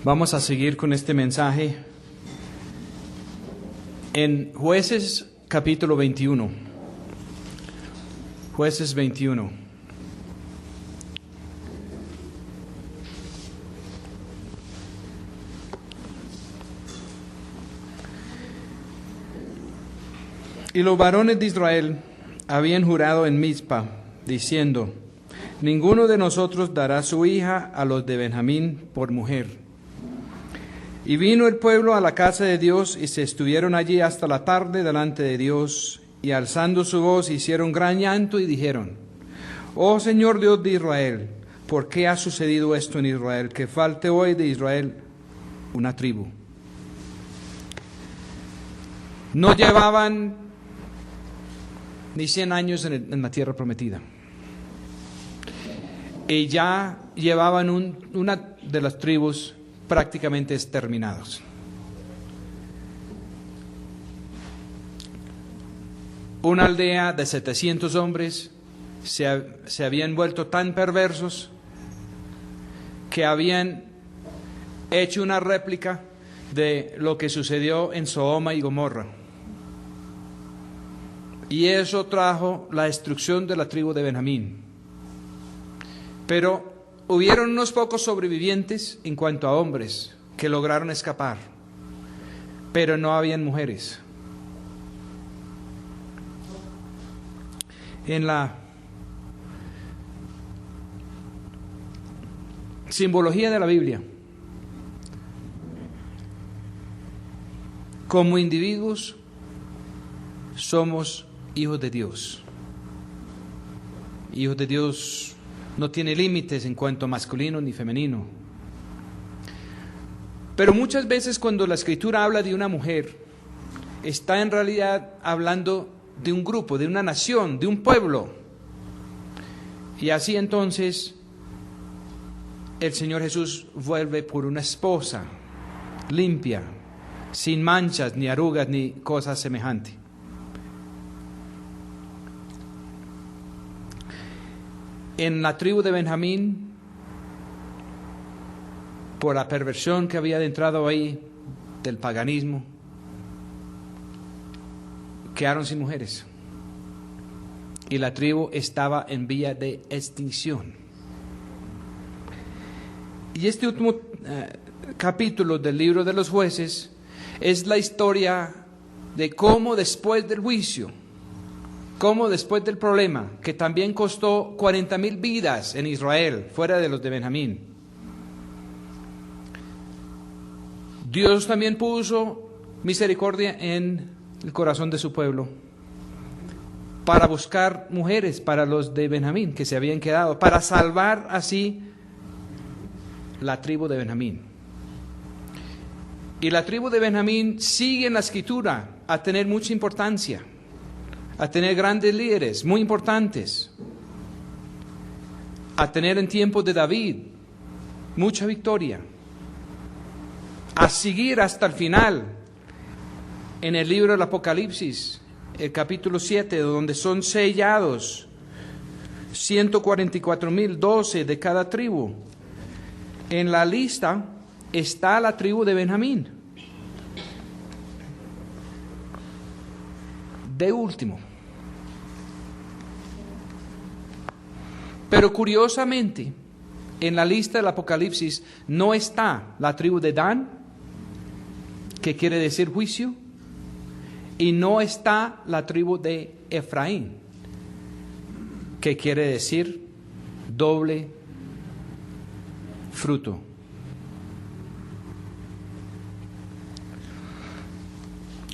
Vamos a seguir con este mensaje en Jueces capítulo 21. Jueces 21. Y los varones de Israel habían jurado en Mizpa, diciendo: ninguno de nosotros dará su hija a los de Benjamín por mujer. Y vino el pueblo a la casa de Dios, y se estuvieron allí hasta la tarde delante de Dios, y alzando su voz hicieron gran llanto y dijeron: oh Señor Dios de Israel, ¿por qué ha sucedido esto en Israel, que falte hoy de Israel una tribu? No llevaban ni 100 años en la tierra prometida, y ya llevaban una de las tribus prácticamente exterminados. Una aldea de 700 hombres se habían vuelto tan perversos que habían hecho una réplica de lo que sucedió en Sodoma y Gomorra. Y eso trajo la destrucción de la tribu de Benjamín. Pero hubieron unos pocos sobrevivientes en cuanto a hombres que lograron escapar, pero no habían mujeres. En la simbología de la Biblia, como individuos somos hijos de Dios. Hijos de Dios no tiene límites en cuanto a masculino ni femenino. Pero muchas veces cuando la Escritura habla de una mujer, está en realidad hablando de un grupo, de una nación, de un pueblo. Y así entonces el Señor Jesús vuelve por una esposa limpia, sin manchas, ni arrugas, ni cosas semejantes. En la tribu de Benjamín, por la perversión que había entrado ahí del paganismo, quedaron sin mujeres. Y la tribu estaba en vía de extinción. Y este último capítulo del libro de los Jueces es la historia de cómo después del juicio, cómo después del problema, que también costó 40,000 vidas en Israel, fuera de los de Benjamín, Dios también puso misericordia en el corazón de su pueblo para buscar mujeres para los de Benjamín que se habían quedado, para salvar así la tribu de Benjamín. Y la tribu de Benjamín sigue en la Escritura a tener mucha importancia, a tener grandes líderes muy importantes, a tener en tiempos de David mucha victoria, a seguir hasta el final en el libro del Apocalipsis, el capítulo 7, donde son sellados 144,000, 12 de cada tribu. En la lista está la tribu de Benjamín, de último. Pero curiosamente, en la lista del Apocalipsis no está la tribu de Dan, que quiere decir juicio, y no está la tribu de Efraín, que quiere decir doble fruto.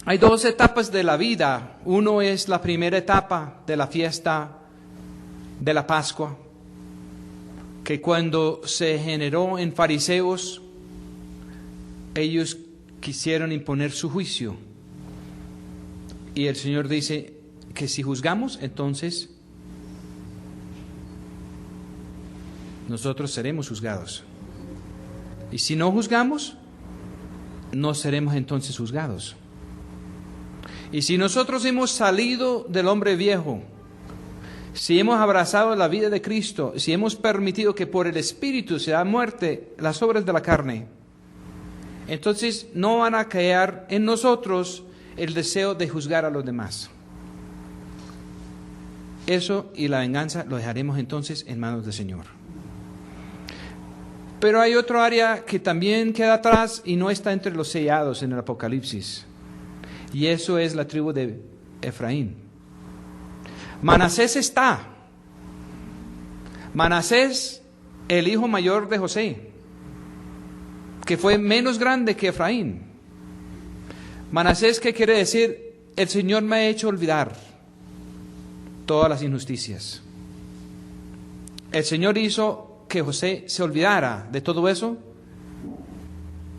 Hay dos etapas de la vida. Uno es la primera etapa de la fiesta de la Pascua, que cuando se generó en fariseos, ellos quisieron imponer su juicio. Y el Señor dice que si juzgamos, entonces nosotros seremos juzgados. Y si no juzgamos, no seremos entonces juzgados. Y si nosotros hemos salido del hombre viejo, si hemos abrazado la vida de Cristo, si hemos permitido que por el Espíritu se da muerte las obras de la carne, entonces no van a crear en nosotros el deseo de juzgar a los demás. Eso y la venganza lo dejaremos entonces en manos del Señor. Pero hay otro área que también queda atrás y no está entre los sellados en el Apocalipsis. Y eso es la tribu de Efraín. Manasés está. Manasés, el hijo mayor de José, que fue menos grande que Efraín. Manasés, ¿qué quiere decir? El Señor me ha hecho olvidar todas las injusticias. El Señor hizo que José se olvidara de todo eso,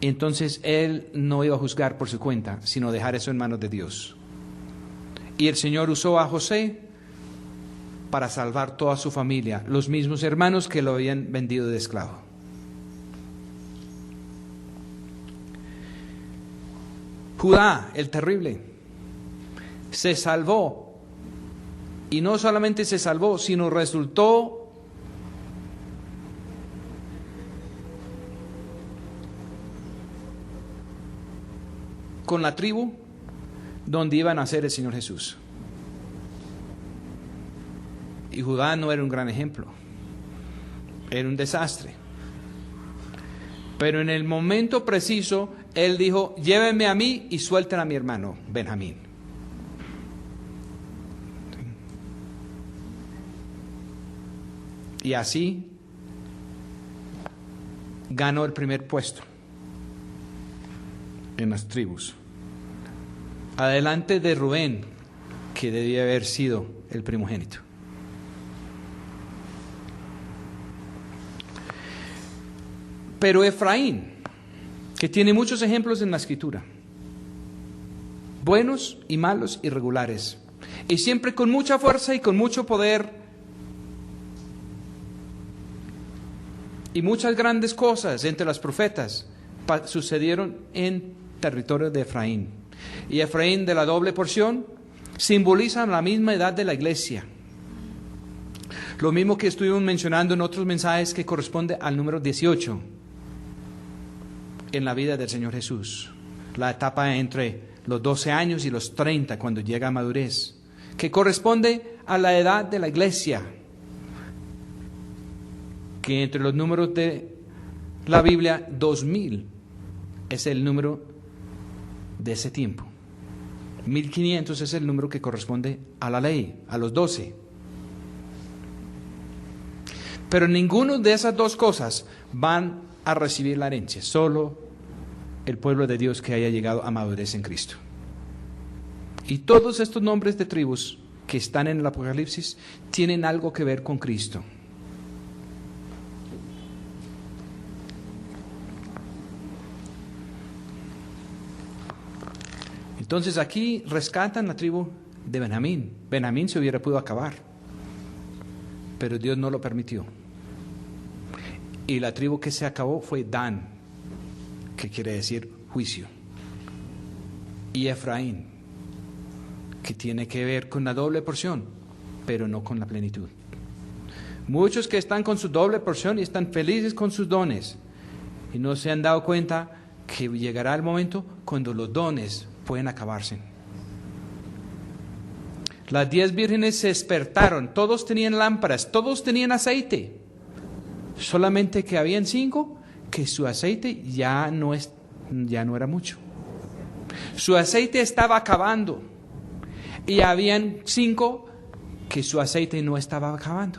y entonces él no iba a juzgar por su cuenta, sino dejar eso en manos de Dios. Y el Señor usó a José para salvar toda su familia, los mismos hermanos que lo habían vendido de esclavo. Judá, el terrible, se salvó, y no solamente se salvó, sino resultó con la tribu donde iba a nacer el Señor Jesús. Y Judá no era un gran ejemplo, era un desastre. Pero en el momento preciso, él dijo: llévenme a mí y suelten a mi hermano Benjamín. Y así ganó el primer puesto en las tribus, adelante de Rubén, que debía haber sido el primogénito. Pero Efraín, que tiene muchos ejemplos en la Escritura, buenos y malos y regulares, y siempre con mucha fuerza y con mucho poder, y muchas grandes cosas entre los profetas sucedieron en territorio de Efraín. Y Efraín, de la doble porción, simboliza la misma edad de la iglesia. Lo mismo que estuvimos mencionando en otros mensajes, que corresponde al número 18 en la vida del Señor Jesús. La etapa entre los 12 años y los 30, cuando llega a madurez, que corresponde a la edad de la iglesia, que entre los números de la Biblia, 2000 es el número de ese tiempo. 1500 es el número que corresponde a la ley, a los 12. Pero ninguno de esas dos cosas van a recibir la herencia, solo el pueblo de Dios que haya llegado a madurez en Cristo. Y todos estos nombres de tribus que están en el Apocalipsis tienen algo que ver con Cristo. Entonces aquí rescatan la tribu de Benjamín. Benjamín se hubiera podido acabar, pero Dios no lo permitió. Y la tribu que se acabó fue Dan, que quiere decir juicio, y Efraín, que tiene que ver con la doble porción, pero no con la plenitud. Muchos que están con su doble porción y están felices con sus dones, y no se han dado cuenta que llegará el momento cuando los dones pueden acabarse. Las 10 vírgenes se despertaron, todos tenían lámparas, todos tenían aceite, solamente que habían 5 que su aceite ya no era mucho. Su aceite estaba acabando, y habían 5 que su aceite no estaba acabando.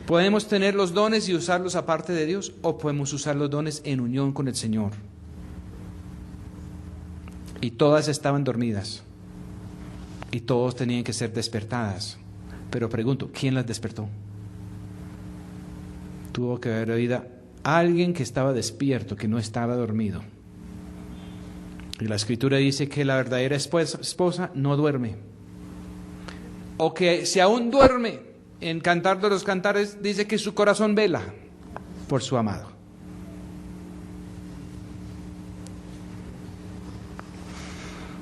Podemos tener los dones y usarlos aparte de Dios, o podemos usar los dones en unión con el Señor. Y todas estaban dormidas, y todos tenían que ser despertadas. Pero pregunto, ¿quién las despertó? Tuvo que haber oído a alguien que estaba despierto, que no estaba dormido. Y la Escritura dice que la verdadera esposa no duerme, o que si aún duerme, en Cantar de los Cantares dice que su corazón vela por su amado.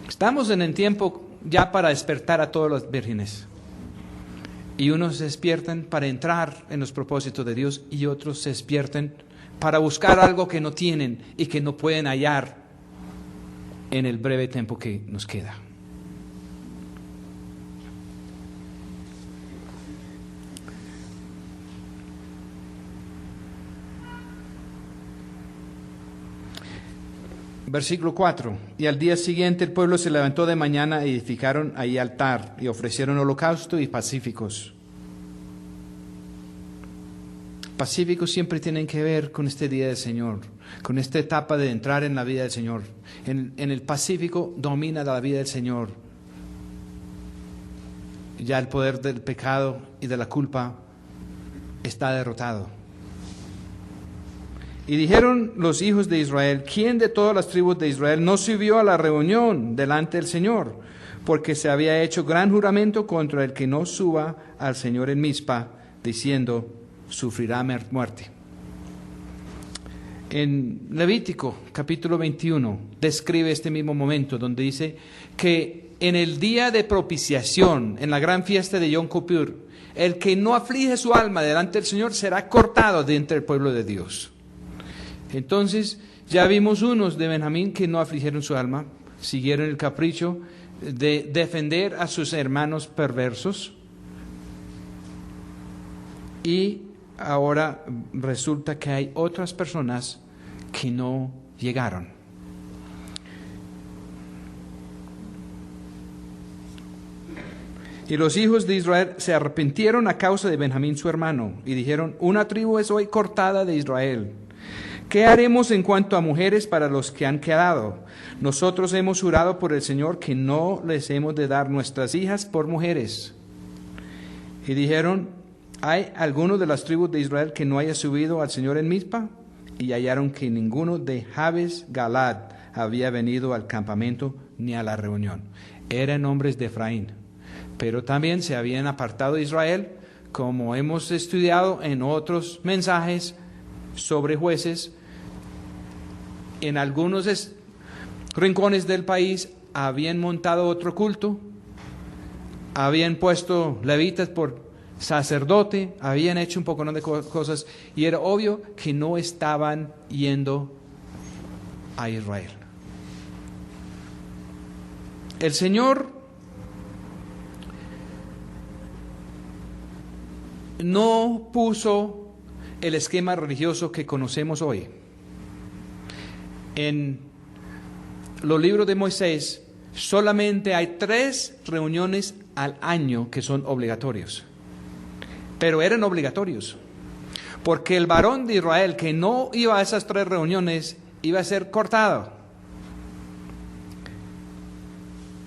Estamos en el tiempo ya para despertar a todas las vírgenes. Y unos se despiertan para entrar en los propósitos de Dios, y otros se despiertan para buscar algo que no tienen y que no pueden hallar en el breve tiempo que nos queda. Versículo 4. Y al día siguiente el pueblo se levantó de mañana y edificaron ahí altar y ofrecieron holocausto y pacíficos. Pacíficos siempre tienen que ver con este día del Señor, con esta etapa de entrar en la vida del Señor. En el pacífico domina la vida del Señor. Ya el poder del pecado y de la culpa está derrotado. Y dijeron los hijos de Israel: ¿quién de todas las tribus de Israel no subió a la reunión delante del Señor? Porque se había hecho gran juramento contra el que no suba al Señor en Mizpa, diciendo: sufrirá muerte. En Levítico capítulo 21 describe este mismo momento, donde dice que en el día de propiciación, en la gran fiesta de Yom Kippur, el que no aflige su alma delante del Señor será cortado de entre el pueblo de Dios. Entonces ya vimos unos de Benjamín que no afligieron su alma, siguieron el capricho de defender a sus hermanos perversos, y ahora resulta que hay otras personas que no llegaron. Y los hijos de Israel se arrepintieron a causa de Benjamín su hermano, y dijeron: una tribu es hoy cortada de Israel. ¿Qué haremos en cuanto a mujeres para los que han quedado? Nosotros hemos jurado por el Señor que no les hemos de dar nuestras hijas por mujeres. Y dijeron: ¿hay alguno de las tribus de Israel que no haya subido al Señor en Mizpa? Y hallaron que ninguno de Jabes Galad había venido al campamento ni a la reunión. Eran hombres de Efraín, pero también se habían apartado de Israel, como hemos estudiado en otros mensajes sobre jueces. En algunos rincones del país habían montado otro culto, habían puesto levitas por sacerdote, habían hecho un poco de cosas, y era obvio que no estaban yendo a Israel. El Señor no puso el esquema religioso que conocemos hoy. En los libros de Moisés solamente hay 3 reuniones al año que son obligatorios. Pero eran obligatorios, porque el varón de Israel que no iba a esas 3 reuniones iba a ser cortado.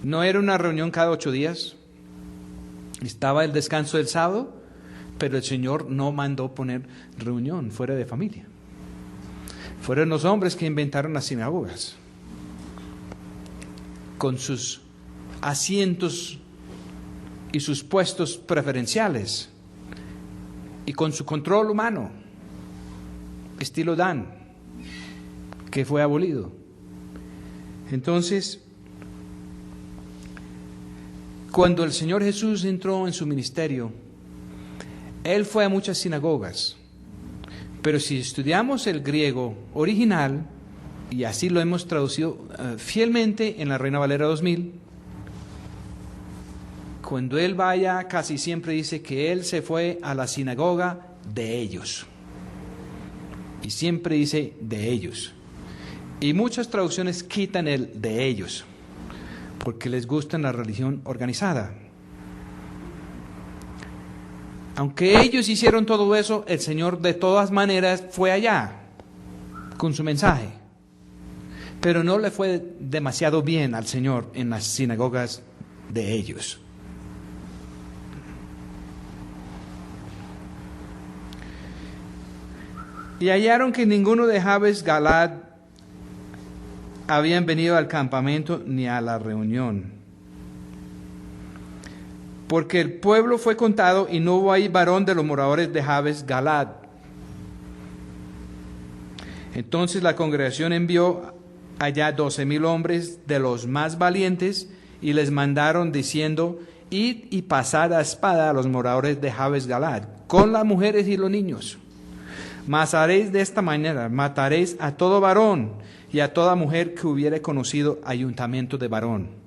No era una reunión cada 8 días, estaba el descanso del sábado, pero el Señor no mandó poner reunión fuera de familia. Fueron los hombres que inventaron las sinagogas, con sus asientos y sus puestos preferenciales, y con su control humano, estilo Dan, que fue abolido. Entonces, cuando el Señor Jesús entró en su ministerio, Él fue a muchas sinagogas, pero si estudiamos el griego original, y así lo hemos traducido fielmente en la Reina Valera 2000, cuando Él vaya, casi siempre dice que Él se fue a la sinagoga de ellos. Y siempre dice de ellos. Y muchas traducciones quitan el de ellos, porque les gusta la religión organizada. Aunque ellos hicieron todo eso, el Señor de todas maneras fue allá con su mensaje. Pero no le fue demasiado bien al Señor en las sinagogas de ellos. Y hallaron que ninguno de Jabes Galad habían venido al campamento ni a la reunión, porque el pueblo fue contado y no hubo ahí varón de los moradores de Jabes Galad. Entonces la congregación envió allá 12,000 hombres de los más valientes, y les mandaron diciendo: id y pasad a espada a los moradores de Jabes Galad, con las mujeres y los niños. Mas haréis de esta manera, mataréis a todo varón y a toda mujer que hubiere conocido ayuntamiento de varón.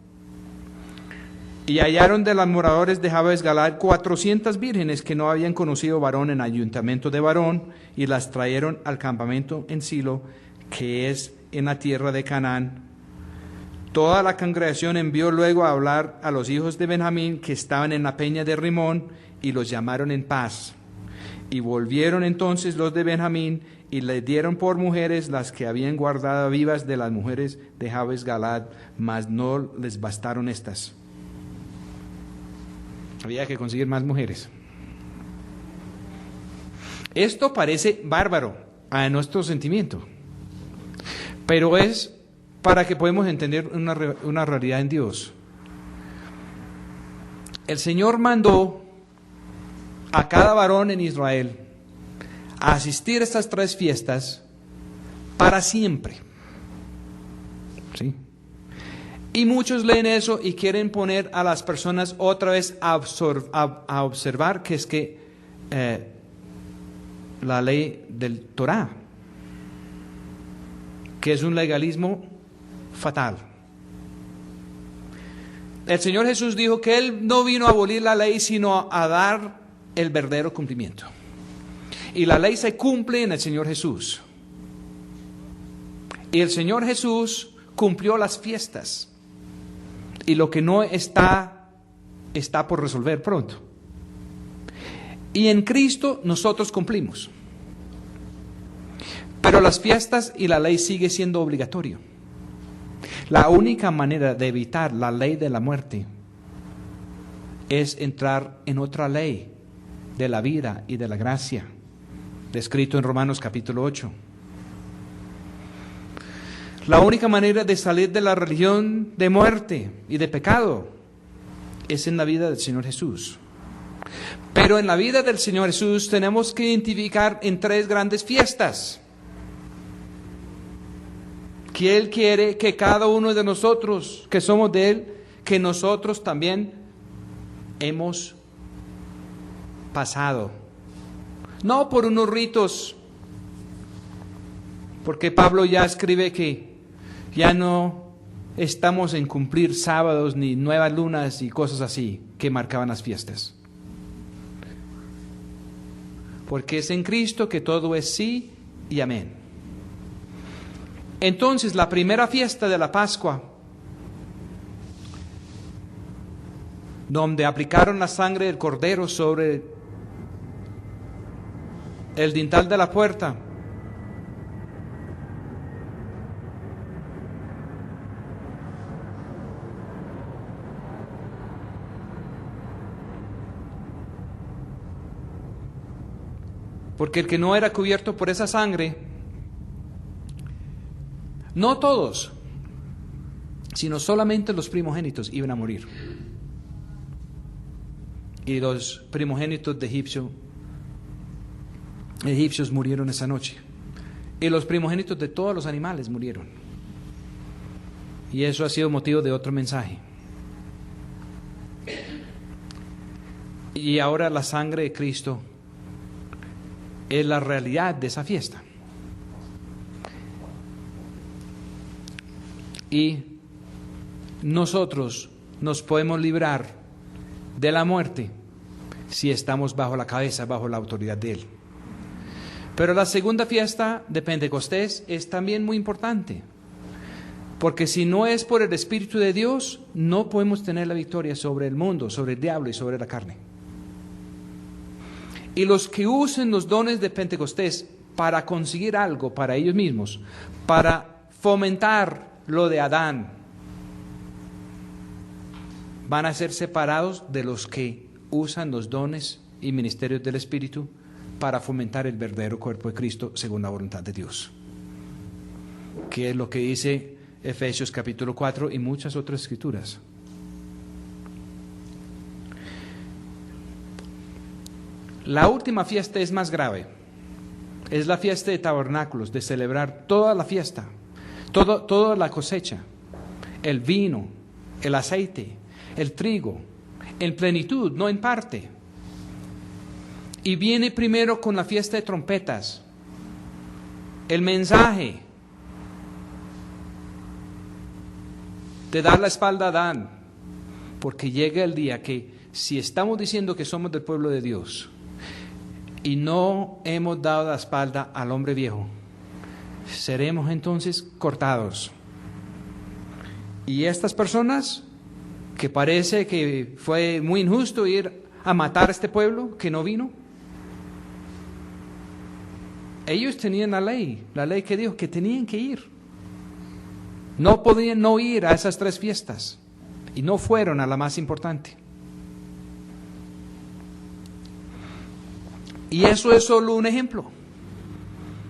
Y hallaron de los moradores de Jabes Galaad 400 vírgenes que no habían conocido varón en ayuntamiento de varón, y las trajeron al campamento en Silo, que es en la tierra de Canaán. Toda la congregación envió luego a hablar a los hijos de Benjamín que estaban en la peña de Rimón, y los llamaron en paz. Y volvieron entonces los de Benjamín, y les dieron por mujeres las que habían guardado vivas de las mujeres de Jabes Galaad, mas no les bastaron estas. Había que conseguir más mujeres. Esto parece bárbaro a nuestro sentimiento, pero es para que podamos entender una realidad en Dios. El Señor mandó a cada varón en Israel a asistir a estas 3 fiestas para siempre. ¿Sí? Y muchos leen eso y quieren poner a las personas otra vez a observar que es que la ley del Torah, que es un legalismo fatal. El Señor Jesús dijo que Él no vino a abolir la ley, sino a dar el verdadero cumplimiento. Y la ley se cumple en el Señor Jesús. Y el Señor Jesús cumplió las fiestas. Y lo que no está por resolver pronto. Y en Cristo nosotros cumplimos. Pero las fiestas y la ley sigue siendo obligatorio. La única manera de evitar la ley de la muerte es entrar en otra ley de la vida y de la gracia, descrito en Romanos capítulo 8. La única manera de salir de la religión de muerte y de pecado es en la vida del Señor Jesús. Pero en la vida del Señor Jesús tenemos que identificar en 3 grandes fiestas que Él quiere que cada uno de nosotros, que somos de Él, que nosotros también hemos pasado. No por unos ritos, porque Pablo ya escribe que ya no estamos en cumplir sábados ni nuevas lunas y cosas así que marcaban las fiestas. Porque es en Cristo que todo es sí y amén. Entonces, la primera fiesta de la Pascua, donde aplicaron la sangre del cordero sobre el dintel de la puerta, porque el que no era cubierto por esa sangre, no todos, sino solamente los primogénitos iban a morir. Y los primogénitos de egipcios murieron esa noche. Y los primogénitos de todos los animales murieron. Y eso ha sido motivo de otro mensaje. Y ahora la sangre de Cristo es la realidad de esa fiesta. Y nosotros nos podemos librar de la muerte si estamos bajo la cabeza, bajo la autoridad de Él. Pero la segunda fiesta de Pentecostés es también muy importante, porque si no es por el Espíritu de Dios, no podemos tener la victoria sobre el mundo, sobre el diablo y sobre la carne. Y los que usen los dones de Pentecostés para conseguir algo para ellos mismos, para fomentar lo de Adán, van a ser separados de los que usan los dones y ministerios del Espíritu para fomentar el verdadero cuerpo de Cristo según la voluntad de Dios, que es lo que dice Efesios capítulo 4 y muchas otras escrituras. La última fiesta es más grave. Es la fiesta de tabernáculos, de celebrar toda la fiesta, toda la cosecha, el vino, el aceite, el trigo, en plenitud, no en parte. Y viene primero con la fiesta de trompetas, el mensaje de dar la espalda a Adán, porque llega el día que si estamos diciendo que somos del pueblo de Dios y no hemos dado la espalda al hombre viejo, seremos entonces cortados. Y estas personas, que parece que fue muy injusto ir a matar a este pueblo que no vino, ellos tenían la ley que dijo que tenían que ir. No podían no ir a esas 3 fiestas y no fueron a la más importante. Y eso es solo un ejemplo,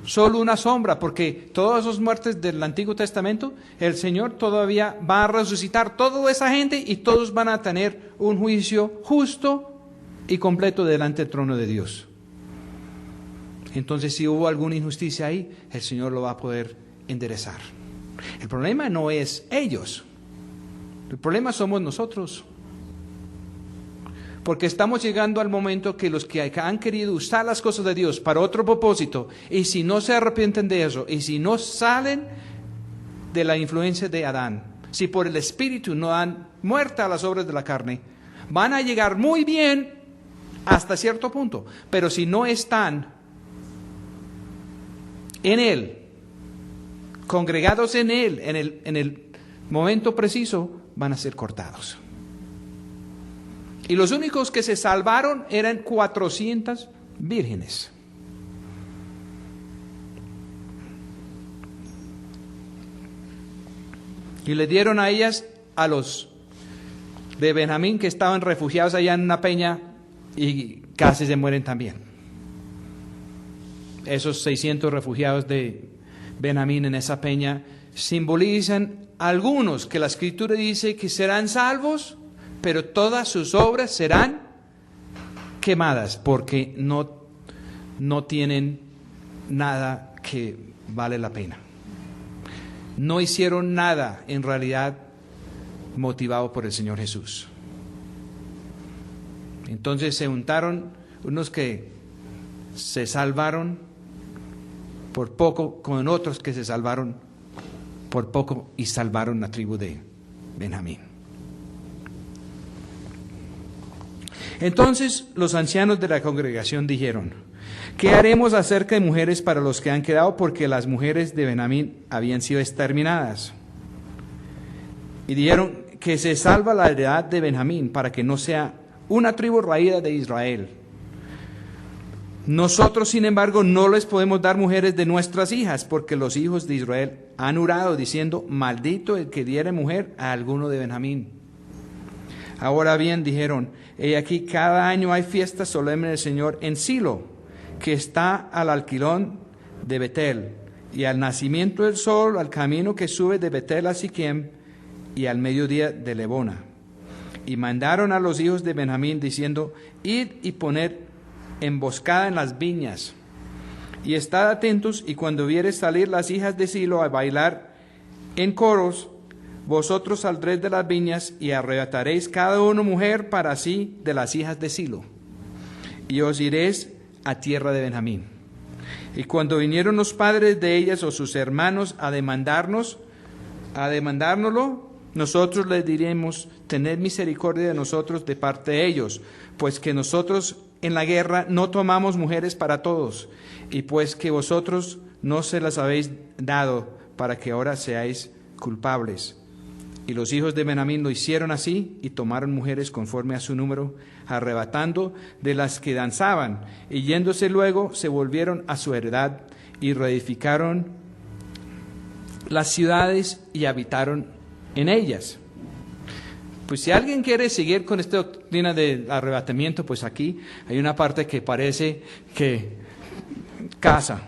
solo una sombra, porque todas esas muertes del Antiguo Testamento, el Señor todavía va a resucitar toda esa gente y todos van a tener un juicio justo y completo delante del trono de Dios. Entonces, si hubo alguna injusticia ahí, el Señor lo va a poder enderezar. El problema no es ellos, el problema somos nosotros. Porque estamos llegando al momento que los que han querido usar las cosas de Dios para otro propósito, y si no se arrepienten de eso, y si no salen de la influencia de Adán, si por el Espíritu no dan muerte a las obras de la carne, van a llegar muy bien hasta cierto punto. Pero si no están en Él, congregados en Él, en el momento preciso, van a ser cortados. Y los únicos que se salvaron eran 400 vírgenes. Y le dieron a ellas, a los de Benjamín que estaban refugiados allá en una peña, y casi se mueren también. Esos 600 refugiados de Benjamín en esa peña simbolizan algunos que la Escritura dice que serán salvos, pero todas sus obras serán quemadas porque no tienen nada que vale la pena. No hicieron nada en realidad motivado por el Señor Jesús. Entonces se juntaron unos que se salvaron por poco con otros que se salvaron por poco y salvaron la tribu de Benjamín. Entonces los ancianos de la congregación dijeron: ¿qué haremos acerca de mujeres para los que han quedado? Porque las mujeres de Benjamín habían sido exterminadas. Y dijeron: que se salva la heredad de Benjamín para que no sea una tribu raída de Israel. Nosotros, sin embargo, no les podemos dar mujeres de nuestras hijas, porque los hijos de Israel han jurado diciendo: maldito el que diere mujer a alguno de Benjamín. Ahora bien, dijeron: he aquí, cada año hay fiesta solemne del Señor en Silo, que está al alquilón de Betel, y al nacimiento del sol, al camino que sube de Betel a Siquem, y al mediodía de Lebona. Y mandaron a los hijos de Benjamín, diciendo: id y poned emboscada en las viñas, y estad atentos, y cuando viereis salir las hijas de Silo a bailar en coros, vosotros saldréis de las viñas y arrebataréis cada uno mujer para sí de las hijas de Silo, y os iréis a tierra de Benjamín. Y cuando vinieron los padres de ellas o sus hermanos a demandárnoslo, nosotros les diremos: tened misericordia de nosotros de parte de ellos, pues que nosotros en la guerra no tomamos mujeres para todos, y pues que vosotros no se las habéis dado para que ahora seáis culpables. Y los hijos de Benjamín lo hicieron así, y tomaron mujeres conforme a su número, arrebatando de las que danzaban, y yéndose luego se volvieron a su heredad, y reedificaron las ciudades y habitaron en ellas. Pues si alguien quiere seguir con esta doctrina de arrebatamiento, pues aquí hay una parte que parece que casa.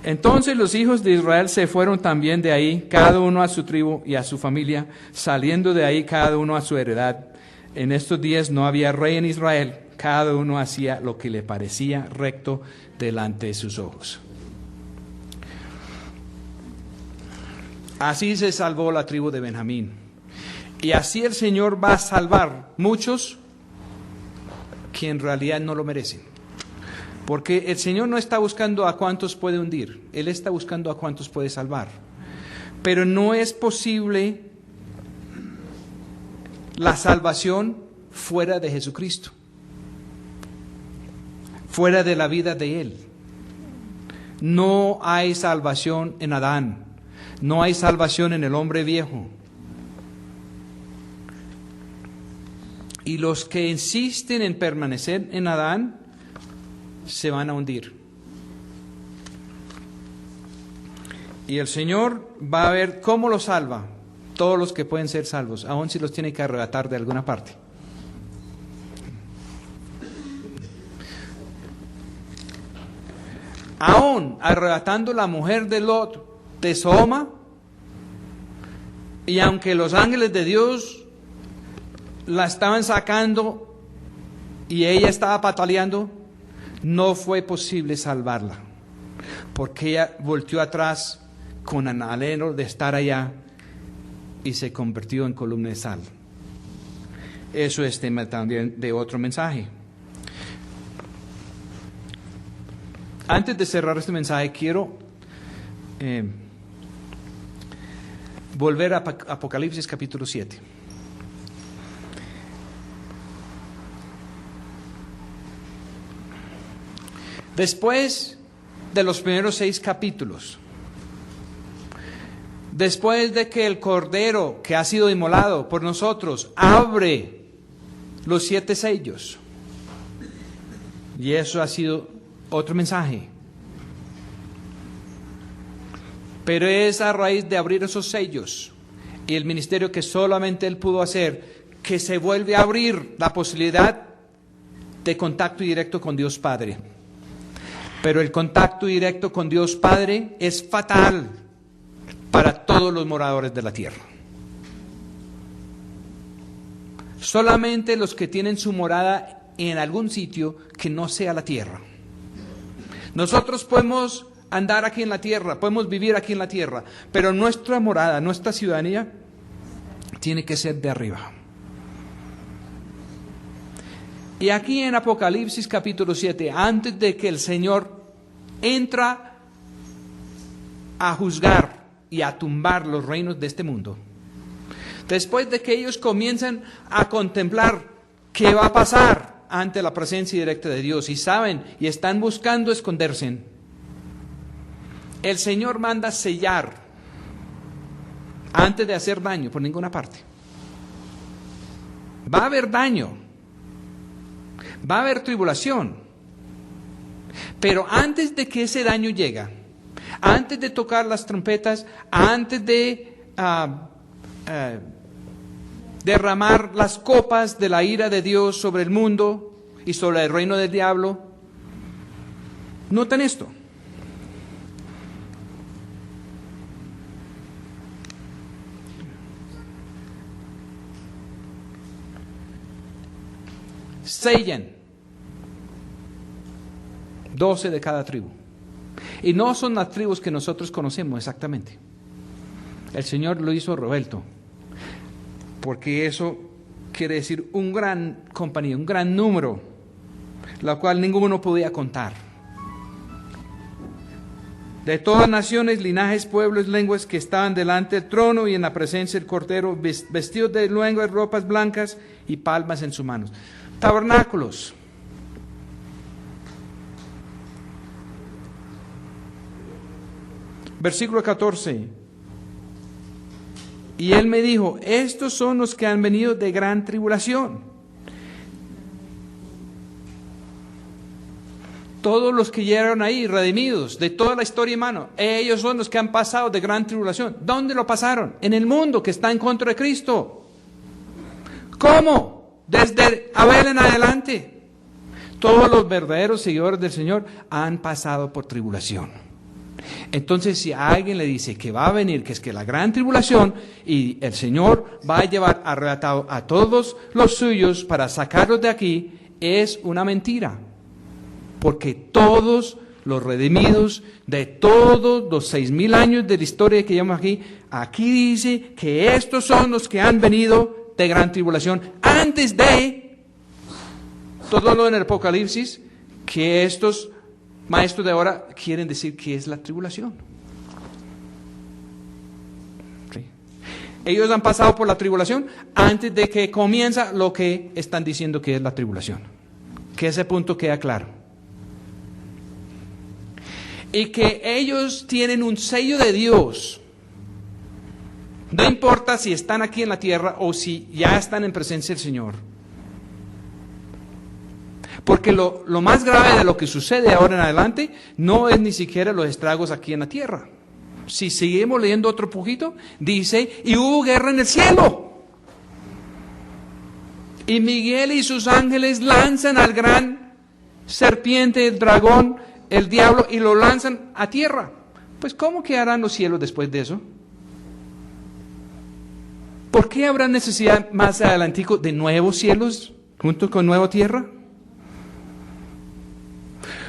Entonces los hijos de Israel se fueron también de ahí, cada uno a su tribu y a su familia, saliendo de ahí cada uno a su heredad. En estos días no había rey en Israel, cada uno hacía lo que le parecía recto delante de sus ojos. Así se salvó la tribu de Benjamín. Y así el Señor va a salvar muchos que en realidad no lo merecen. Porque el Señor no está buscando a cuántos puede hundir, Él está buscando a cuántos puede salvar. Pero no es posible la salvación fuera de Jesucristo, fuera de la vida de Él. No hay salvación en Adán, no hay salvación en el hombre viejo. Y los que insisten en permanecer en Adán se van a hundir. Y el Señor va a ver cómo los salva, todos los que pueden ser salvos, aun si los tiene que arrebatar de alguna parte. Aún arrebatando la mujer de Lot de Sodoma, y aunque los ángeles de Dios la estaban sacando y ella estaba pataleando, no fue posible salvarla, porque ella volteó atrás con anhelo de estar allá y se convirtió en columna de sal. Eso es tema también de otro mensaje. Antes de cerrar este mensaje, quiero volver a Apocalipsis capítulo 7. Después de los primeros 6 capítulos, después de que el Cordero que ha sido inmolado por nosotros abre los 7 sellos, y eso ha sido otro mensaje, pero es a raíz de abrir esos sellos y el ministerio que solamente Él pudo hacer, que se vuelve a abrir la posibilidad de contacto directo con Dios Padre. Pero el contacto directo con Dios Padre es fatal para todos los moradores de la tierra. Solamente los que tienen su morada en algún sitio que no sea la tierra. Nosotros podemos andar aquí en la tierra, podemos vivir aquí en la tierra, pero nuestra morada, nuestra ciudadanía, tiene que ser de arriba. Y aquí en Apocalipsis capítulo 7, antes de que el Señor entra a juzgar y a tumbar los reinos de este mundo, después de que ellos comienzan a contemplar qué va a pasar ante la presencia directa de Dios y saben y están buscando esconderse, el Señor manda sellar antes de hacer daño por ninguna parte. Va a haber daño, va a haber tribulación, pero antes de que ese daño llegue, antes de tocar las trompetas, antes de derramar las copas de la ira de Dios sobre el mundo y sobre el reino del diablo, noten esto. Sellan 12 de cada tribu. Y no son las tribus que nosotros conocemos exactamente. El Señor lo hizo revuelto, porque eso quiere decir un gran compañía, un gran número, la cual ninguno podía contar. De todas naciones, linajes, pueblos, lenguas que estaban delante del trono y en la presencia del Cordero, vestidos de luengos, ropas blancas y palmas en sus manos. Tabernáculos. Versículo 14. Y Él me dijo, estos son los que han venido de gran tribulación. Todos los que llegaron ahí, redimidos, de toda la historia humana, ellos son los que han pasado de gran tribulación. ¿Dónde lo pasaron? En el mundo que está en contra de Cristo. ¿Cómo? Desde Abel en adelante. Todos los verdaderos seguidores del Señor han pasado por tribulación. Entonces, si a alguien le dice que va a venir, que es que la gran tribulación, y el Señor va a llevar arrebatado a todos los suyos para sacarlos de aquí, es una mentira. Porque todos los redimidos de todos los 6,000 años de la historia que llevamos aquí dice que estos son los que han venido de gran tribulación antes de todo lo en el Apocalipsis, que estos maestros de ahora quieren decir qué es la tribulación. ¿Sí? Ellos han pasado por la tribulación antes de que comienza lo que están diciendo que es la tribulación. Que ese punto queda claro. Y que ellos tienen un sello de Dios. No importa si están aquí en la tierra o si ya están en presencia del Señor. Porque lo más grave de lo que sucede ahora en adelante no es ni siquiera los estragos aquí en la tierra. Si seguimos leyendo otro poquito, dice, y hubo guerra en el cielo. Y Miguel y sus ángeles lanzan al gran serpiente, el dragón, el diablo, y lo lanzan a tierra. Pues ¿cómo quedarán los cielos después de eso? ¿Por qué habrá necesidad más adelantico de nuevos cielos junto con nueva tierra?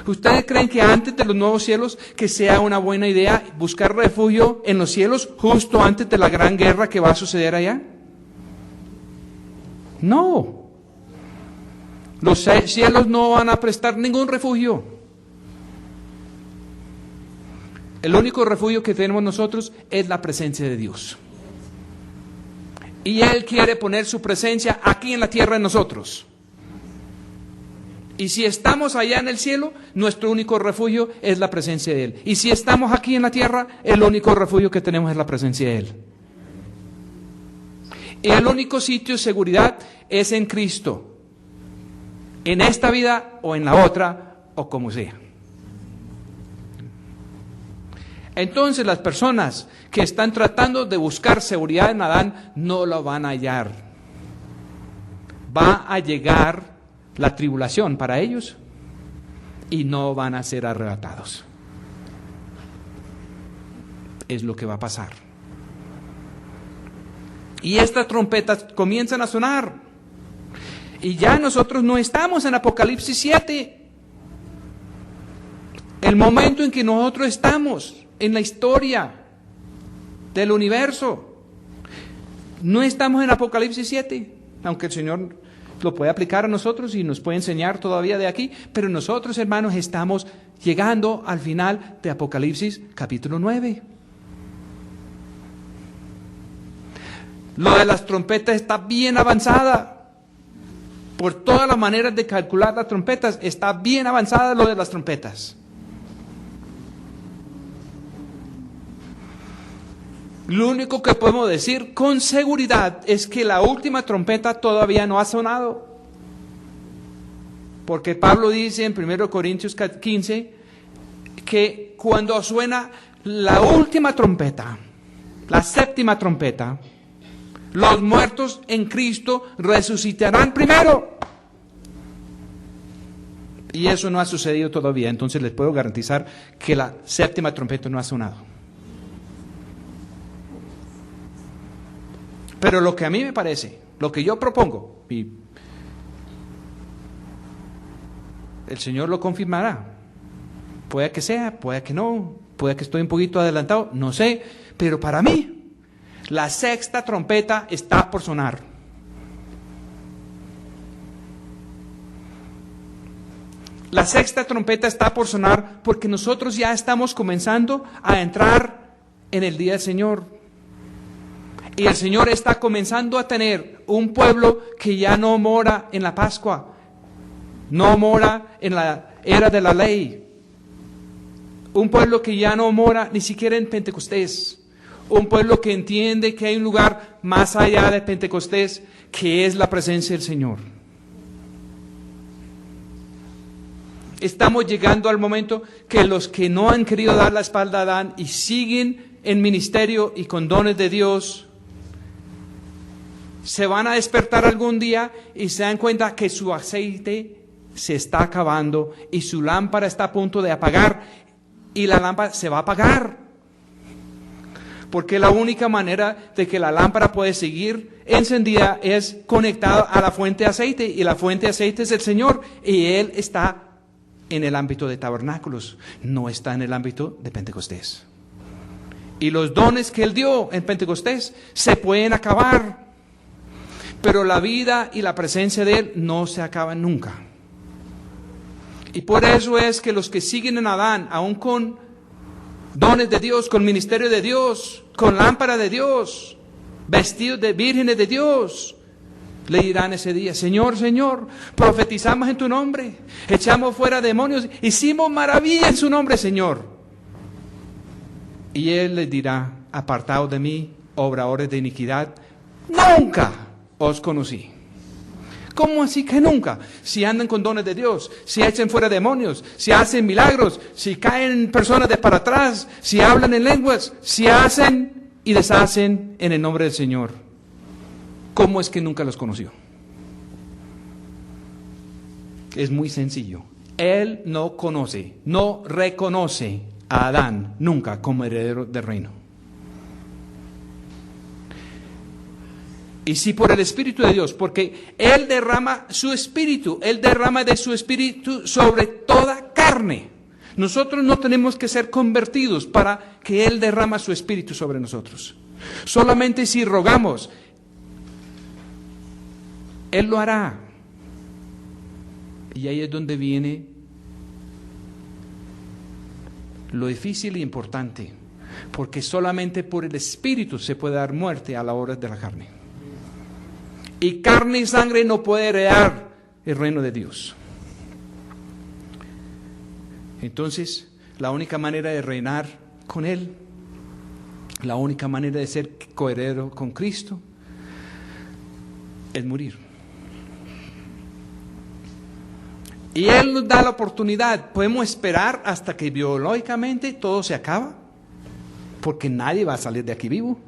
¿Ustedes creen que antes de los nuevos cielos que sea una buena idea buscar refugio en los cielos justo antes de la gran guerra que va a suceder allá? No. Los cielos no van a prestar ningún refugio. El único refugio que tenemos nosotros es la presencia de Dios. Y Él quiere poner su presencia aquí en la tierra en nosotros. Y si estamos allá en el cielo, nuestro único refugio es la presencia de Él. Y si estamos aquí en la tierra, el único refugio que tenemos es la presencia de Él. Y el único sitio de seguridad es en Cristo. En esta vida o en la otra, o como sea. Entonces las personas que están tratando de buscar seguridad en Adán no lo van a hallar. Va a llegar la tribulación para ellos y no van a ser arrebatados. Es lo que va a pasar. Y estas trompetas comienzan a sonar. Y ya nosotros no estamos en Apocalipsis 7. El momento en que nosotros estamos en la historia del universo. No estamos en Apocalipsis 7, aunque el Señor lo puede aplicar a nosotros y nos puede enseñar todavía de aquí, pero nosotros, hermanos, estamos llegando al final de Apocalipsis capítulo 9. Lo de las trompetas está bien avanzada. Por todas las maneras de calcular las trompetas, está bien avanzada lo de las trompetas. Lo único que podemos decir con seguridad es que la última trompeta todavía no ha sonado. Porque Pablo dice en 1 Corintios 15 que cuando suena la última trompeta, la séptima trompeta, los muertos en Cristo resucitarán primero. Y eso no ha sucedido todavía, entonces les puedo garantizar que la séptima trompeta no ha sonado. Pero lo que a mí me parece, lo que yo propongo, y el Señor lo confirmará, puede que sea, puede que no, puede que estoy un poquito adelantado, no sé, pero para mí, la sexta trompeta está por sonar. La sexta trompeta está por sonar porque nosotros ya estamos comenzando a entrar en el día del Señor. Y el Señor está comenzando a tener un pueblo que ya no mora en la Pascua, no mora en la era de la ley. Un pueblo que ya no mora ni siquiera en Pentecostés. Un pueblo que entiende que hay un lugar más allá de Pentecostés, que es la presencia del Señor. Estamos llegando al momento que los que no han querido dar la espalda a Adán y siguen en ministerio y con dones de Dios, se van a despertar algún día y se dan cuenta que su aceite se está acabando y su lámpara está a punto de apagar y la lámpara se va a apagar. Porque la única manera de que la lámpara puede seguir encendida es conectada a la fuente de aceite y la fuente de aceite es el Señor y Él está en el ámbito de tabernáculos, no está en el ámbito de Pentecostés. Y los dones que Él dio en Pentecostés se pueden acabar. Pero la vida y la presencia de Él no se acaban nunca. Y por eso es que los que siguen en Adán, aún con dones de Dios, con ministerio de Dios, con lámpara de Dios, vestidos de vírgenes de Dios, le dirán ese día: Señor, Señor, profetizamos en tu nombre, echamos fuera demonios, hicimos maravilla en su nombre, Señor. Y Él les dirá: apartados de mí, obradores de iniquidad, nunca os conocí. ¿Cómo así que nunca? Si andan con dones de Dios, si echan fuera demonios, si hacen milagros, si caen personas de para atrás, si hablan en lenguas, si hacen y deshacen en el nombre del Señor, ¿cómo es que nunca los conoció? Es muy sencillo. Él no conoce, no reconoce a Adán nunca como heredero del reino. Y si por el Espíritu de Dios, porque Él derrama su Espíritu, Él derrama de su Espíritu sobre toda carne. Nosotros no tenemos que ser convertidos para que Él derrama su Espíritu sobre nosotros. Solamente si rogamos, Él lo hará. Y ahí es donde viene lo difícil y importante, porque solamente por el Espíritu se puede dar muerte a la obra de la carne. Y carne y sangre no puede heredar el reino de Dios. Entonces, la única manera de reinar con Él, la única manera de ser coheredero con Cristo, es morir. Y Él nos da la oportunidad. Podemos esperar hasta que biológicamente todo se acaba, porque nadie va a salir de aquí vivo.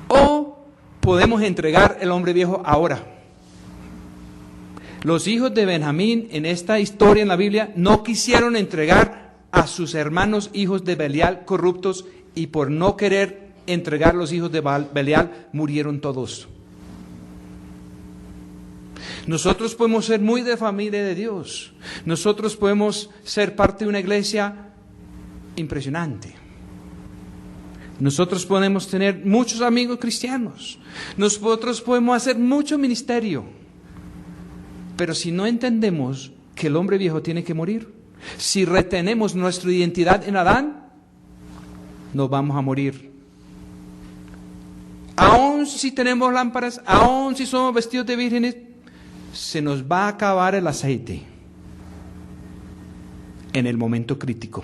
O podemos entregar el hombre viejo ahora. Los hijos de Benjamín en esta historia en la Biblia no quisieron entregar a sus hermanos hijos de Belial corruptos, y por no querer entregar los hijos de Belial murieron todos. Nosotros podemos ser muy de familia de Dios. Nosotros podemos ser parte de una iglesia impresionante. Nosotros podemos tener muchos amigos cristianos. Nosotros podemos hacer mucho ministerio. Pero si no entendemos que el hombre viejo tiene que morir, si retenemos nuestra identidad en Adán, nos vamos a morir. Aun si tenemos lámparas, aun si somos vestidos de vírgenes, se nos va a acabar el aceite en el momento crítico.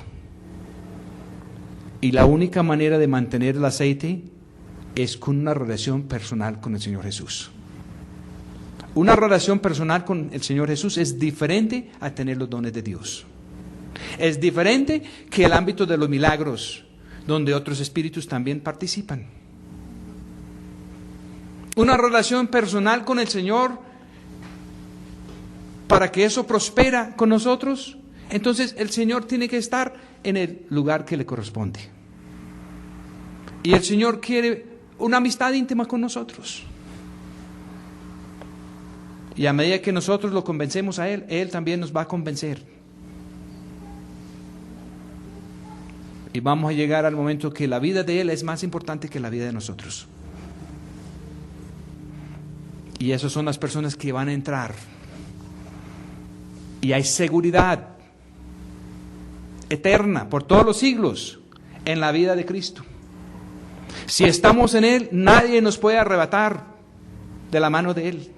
Y la única manera de mantener el aceite es con una relación personal con el Señor Jesús. Una relación personal con el Señor Jesús es diferente a tener los dones de Dios. Es diferente que el ámbito de los milagros, donde otros espíritus también participan. Una relación personal con el Señor, para que eso prospera con nosotros, entonces el Señor tiene que estar en el lugar que le corresponde. Y el Señor quiere una amistad íntima con nosotros. Y a medida que nosotros lo convencemos a Él, Él también nos va a convencer. Y vamos a llegar al momento que la vida de Él es más importante que la vida de nosotros. Y esas son las personas que van a entrar. Y hay seguridad eterna por todos los siglos en la vida de Cristo. Si estamos en Él, nadie nos puede arrebatar de la mano de Él.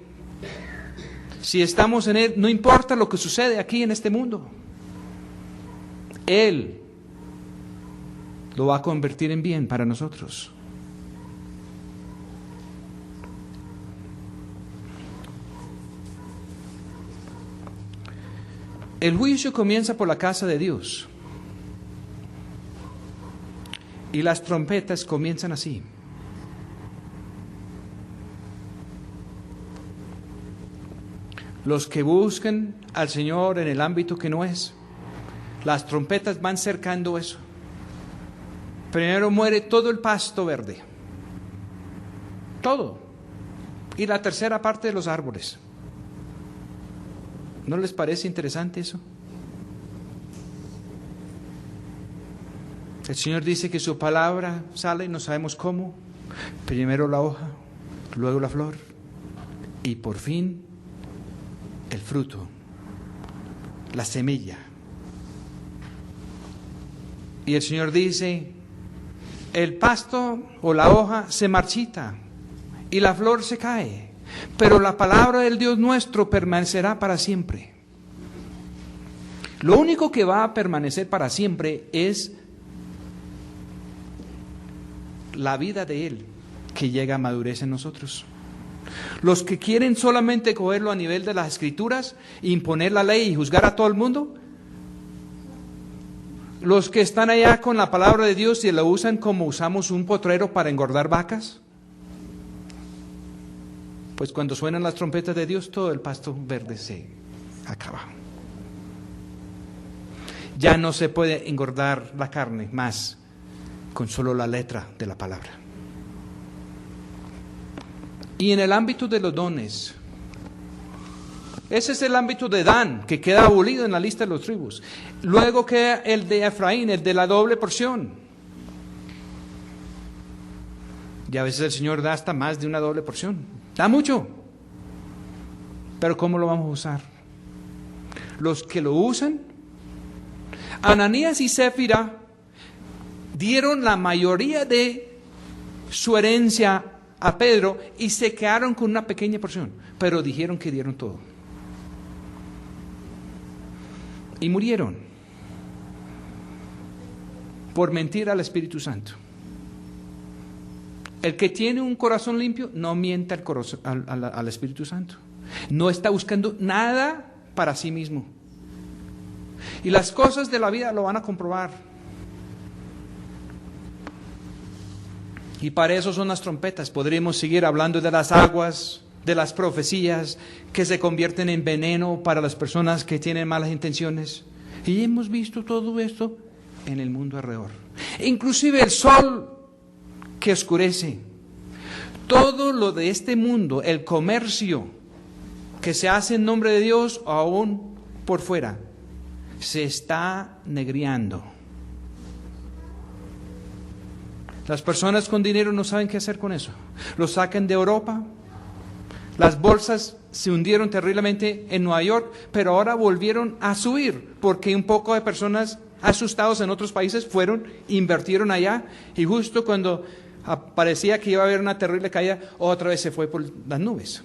Si estamos en Él, no importa lo que sucede aquí en este mundo, Él lo va a convertir en bien para nosotros. El juicio comienza por la casa de Dios. Y las trompetas comienzan así. Los que buscan al Señor en el ámbito que no es, las trompetas van cercando eso. Primero muere todo el pasto verde. Todo. Y la tercera parte de los árboles. ¿No les parece interesante eso? El Señor dice que su palabra sale y no sabemos cómo. Primero la hoja, luego la flor y por fin el fruto. la semilla. Y el Señor dice, el pasto o la hoja se marchita y la flor se cae, pero la palabra del Dios nuestro permanecerá para siempre. Lo único que va a permanecer para siempre es la vida de Él, que llega a madurez en nosotros. Los que quieren solamente cogerlo a nivel de las Escrituras, imponer la ley y juzgar a todo el mundo, los que están allá con la palabra de Dios y la usan como usamos un potrero para engordar vacas, pues cuando suenan las trompetas de Dios, todo el pasto verde se acaba. Ya no se puede engordar la carne más con solo la letra de la palabra. Y en el ámbito de los dones, ese es el ámbito de Dan, que queda abolido en la lista de los tribus. Luego queda el de Efraín, el de la doble porción. Y a veces el Señor da hasta más de una doble porción. Da mucho. Pero ¿cómo lo vamos a usar? Los que lo usan, Ananías y Cefira dieron la mayoría de su herencia a Pedro y se quedaron con una pequeña porción, pero dijeron que dieron todo. Y murieron por mentir al Espíritu Santo. El que tiene un corazón limpio no mienta al Espíritu Santo. No está buscando nada para sí mismo. Y las cosas de la vida lo van a comprobar. Y para eso son las trompetas. Podríamos seguir hablando de las aguas, de las profecías que se convierten en veneno para las personas que tienen malas intenciones. Y hemos visto todo esto en el mundo alrededor. Inclusive el sol que oscurece. Todo lo de este mundo, el comercio que se hace en nombre de Dios, aún por fuera, se está negriando. Las personas con dinero no saben qué hacer con eso. Lo sacan de Europa. Las bolsas se hundieron terriblemente en Nueva York, pero ahora volvieron a subir porque un poco de personas asustados en otros países fueron, invirtieron allá y justo cuando parecía que iba a haber una terrible caída, otra vez se fue por las nubes.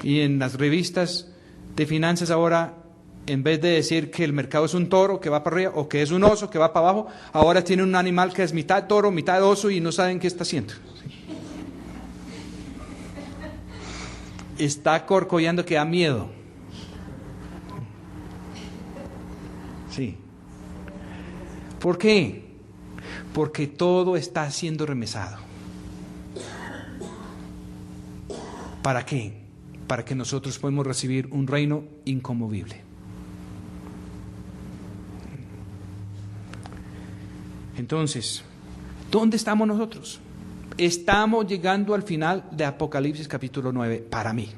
Y en las revistas de finanzas ahora, en vez de decir que el mercado es un toro que va para arriba o que es un oso que va para abajo, ahora tiene un animal que es mitad toro, mitad oso y no saben qué está haciendo. Está corcollando que da miedo. Sí. ¿Por qué? Porque todo está siendo remesado. ¿Para qué? Para que nosotros podamos recibir un reino inconmovible. Entonces, ¿dónde estamos nosotros? Estamos llegando al final de Apocalipsis capítulo 9, para mí.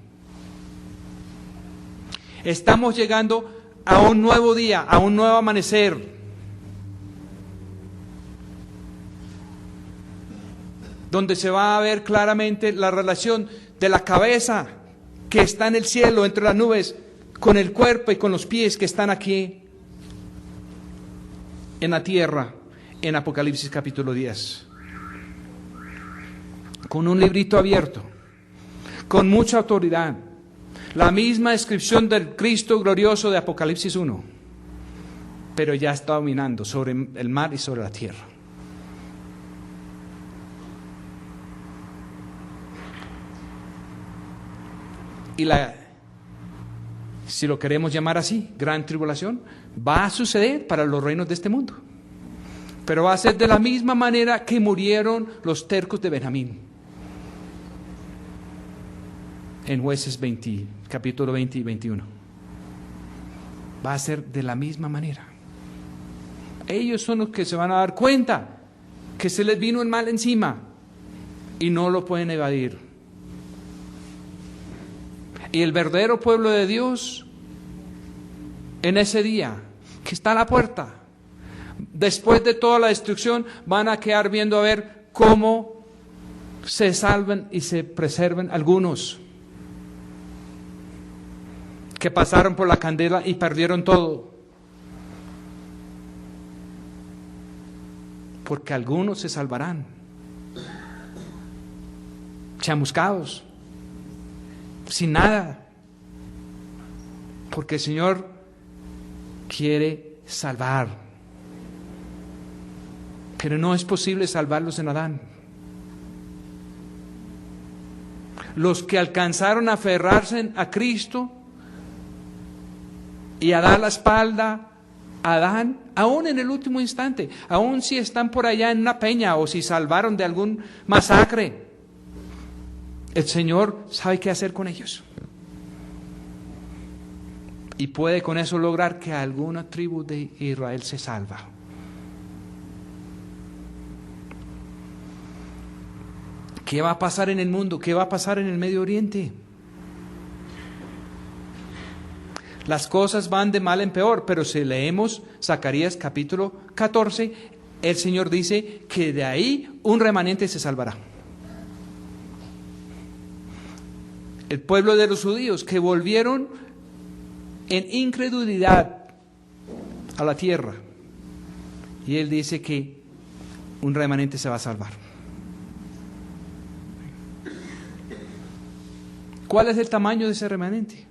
Estamos llegando a un nuevo día, a un nuevo amanecer. Donde se va a ver claramente la relación de la cabeza que está en el cielo, entre las nubes, con el cuerpo y con los pies que están aquí en la tierra, en Apocalipsis capítulo 10. Con un librito abierto, con mucha autoridad. La misma descripción del Cristo glorioso de Apocalipsis 1, pero ya está dominando sobre el mar y sobre la tierra. Y si lo queremos llamar así, gran tribulación, va a suceder para los reinos de este mundo. Pero va a ser de la misma manera que murieron los tercos de Benjamín. En Jueces 20, capítulo 20 y 21. Va a ser de la misma manera. Ellos son los que se van a dar cuenta que se les vino el mal encima y no lo pueden evadir. Y el verdadero pueblo de Dios, en ese día, que está a la puerta, después de toda la destrucción, van a quedar viendo a ver cómo se salvan y se preservan algunos. que pasaron por la candela y perdieron todo. Porque algunos se salvarán, chamuscados, sin nada. Porque el Señor quiere salvar. Pero no es posible salvarlos en Adán. Los que alcanzaron a aferrarse a Cristo y a dar la espalda a Adán, aún en el último instante, aún si están por allá en una peña o si salvaron de algún masacre, el Señor sabe qué hacer con ellos. Y puede con eso lograr que alguna tribu de Israel se salva. ¿Qué va a pasar en el mundo? ¿Qué va a pasar en el Medio Oriente? Las cosas van de mal en peor, pero si leemos Zacarías capítulo 14, el Señor dice que de ahí un remanente se salvará. El pueblo de los judíos que volvieron en incredulidad a la tierra. Y Él dice que un remanente se va a salvar. ¿Cuál es el tamaño de ese remanente?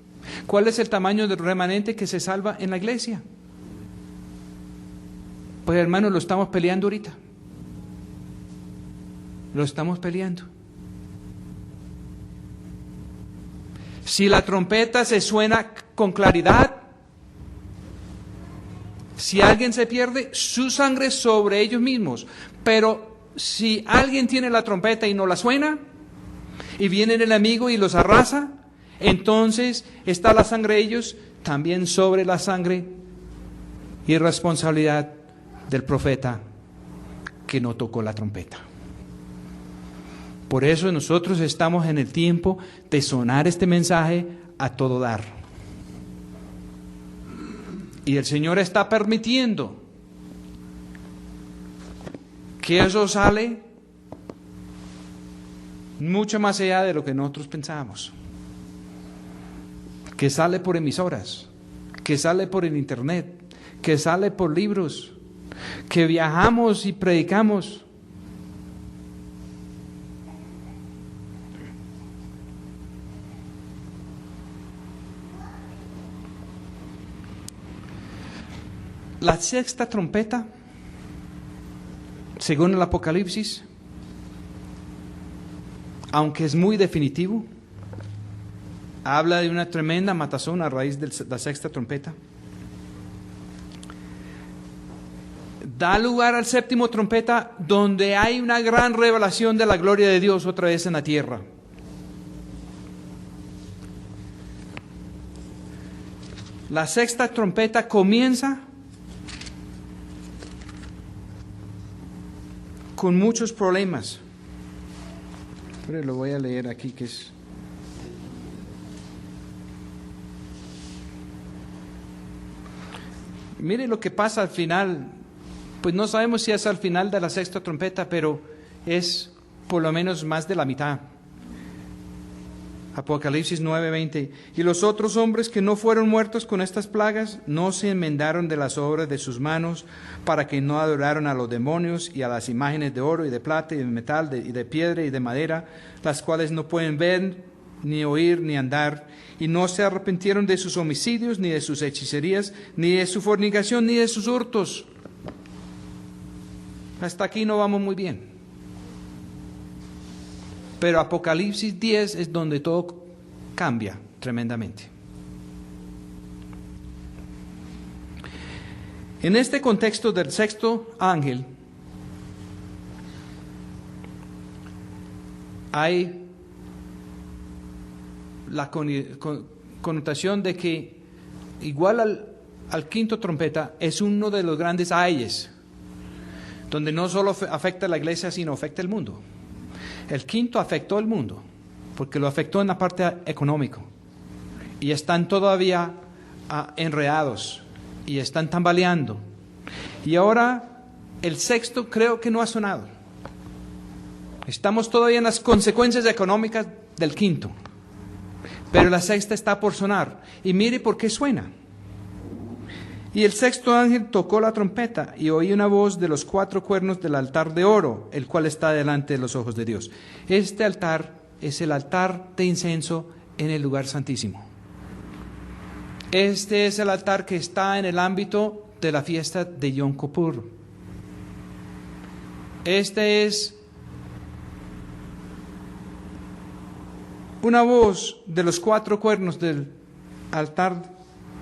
¿Cuál es el tamaño del remanente que se salva en la iglesia? Pues hermanos, lo estamos peleando ahorita. Lo estamos peleando. Si la trompeta se suena con claridad, si alguien se pierde, su sangre sobre ellos mismos. Pero si alguien tiene la trompeta y no la suena, y viene el enemigo y los arrasa, entonces está la sangre de ellos también sobre la sangre y responsabilidad del profeta que no tocó la trompeta. Por eso nosotros estamos en el tiempo de sonar este mensaje a todo dar. Y el Señor está permitiendo que eso sale mucho más allá de lo que nosotros pensábamos. Que sale por emisoras, que sale por el internet, que sale por libros, que viajamos y predicamos. La sexta trompeta, según el Apocalipsis, aunque es muy definitivo, habla de una tremenda matazón a raíz de la sexta trompeta. Da lugar al séptimo trompeta, donde hay una gran revelación de la gloria de Dios otra vez en la tierra. La sexta trompeta comienza con muchos problemas. Pero lo voy a leer aquí, que es... Mire lo que pasa al final. Pues no sabemos si es al final de la sexta trompeta, pero es por lo menos más de la mitad. Apocalipsis 9:20. Y los otros hombres que no fueron muertos con estas plagas no se enmendaron de las obras de sus manos, para que no adoraron a los demonios y a las imágenes de oro y de plata y de metal y de piedra y de madera, las cuales no pueden ver, ni oír, ni andar, y no se arrepintieron de sus homicidios, ni de sus hechicerías, ni de su fornicación, ni de sus hurtos. Hasta aquí no vamos muy bien. Pero Apocalipsis 10 es donde todo cambia tremendamente. En este contexto del sexto ángel, hay la connotación de que igual al quinto trompeta es uno de los grandes ayes, donde no solo afecta a la iglesia, sino afecta al mundo. El quinto afectó al mundo, porque lo afectó en la parte económica, y están todavía enredados, y están tambaleando. Y ahora el sexto creo que no ha sonado. Estamos todavía en las consecuencias económicas del quinto. pero la sexta está por sonar. Y mire por qué suena. Y el sexto ángel tocó la trompeta y oí una voz de los 4 cuernos del altar de oro, el cual está delante de los ojos de Dios. Este altar es el altar de incienso en el lugar santísimo. Este es el altar que está en el ámbito de la fiesta de Yom Kippur. Este es una voz de los 4 cuernos del altar